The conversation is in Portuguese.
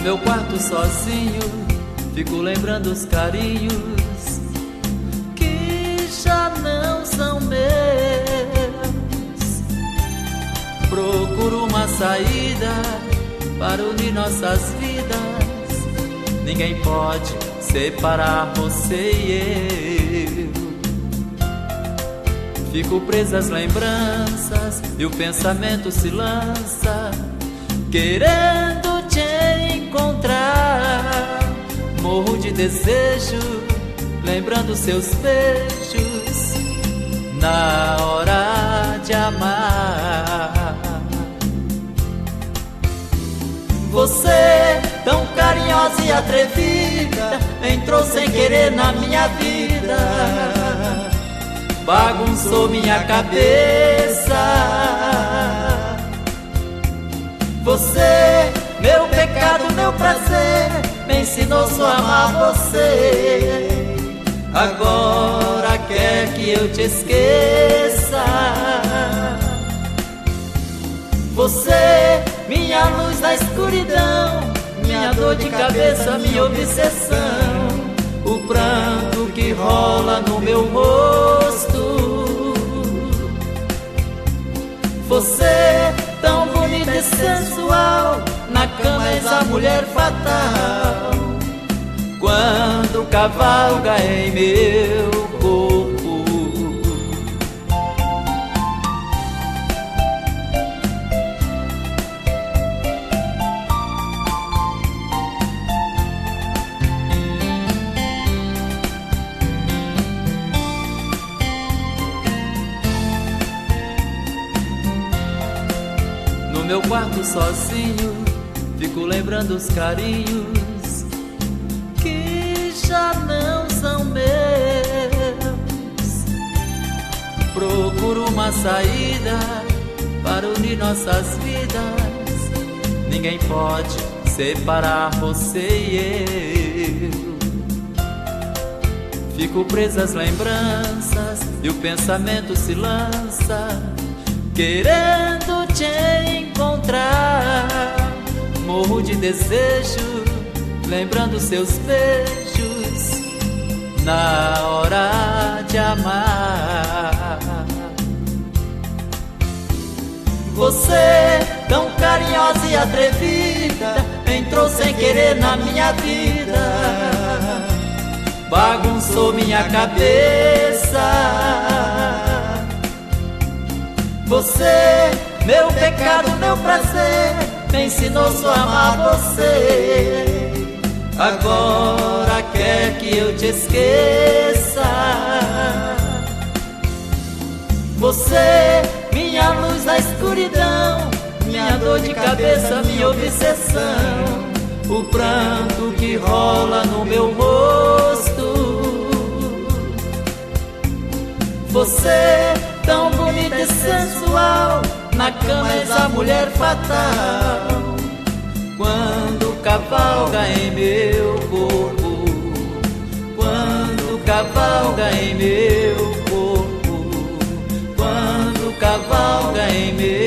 meu quarto sozinho, fico lembrando os carinhos que já não são meus. Procuro uma saída para unir nossas vidas. Ninguém pode separar você e eu. Fico preso às lembranças e o pensamento se lança, querendo te encontrar. Morro de desejo, lembrando seus beijos na hora de amar. Você, tão carinhosa e atrevida, entrou sem querer na minha vida, bagunçou minha cabeça. Você, meu pecado, meu prazer, me ensinou só a amar você. Agora quer que eu te esqueça. Você, minha luz na escuridão, minha dor de cabeça, minha obsessão, o pranto que rola no meu rosto. Você, tão bonita e sensual, na cama és a mulher fatal, quando cavalga em meu corpo. No meu quarto sozinho, fico lembrando os carinhos que já não são meus. Procuro uma saída para unir nossas vidas. Ninguém pode separar você e eu. Fico preso às lembranças e o pensamento se lança, querendo te encontrar. Morro de desejo, lembrando seus beijos na hora de amar. Você, tão carinhosa e atrevida, entrou sem querer na minha vida, bagunçou minha cabeça. Você, meu pecado, meu prazer, me ensinou só a amar você. Agora quer que eu te esqueça. Você, minha luz na escuridão, minha dor de cabeça, minha obsessão, o pranto que rola no meu rosto. Você, tão bonita e sensual, na cama és a mulher fatal, quando cavalga em meu corpo, quando cavalga em meu corpo, quando cavalga em meu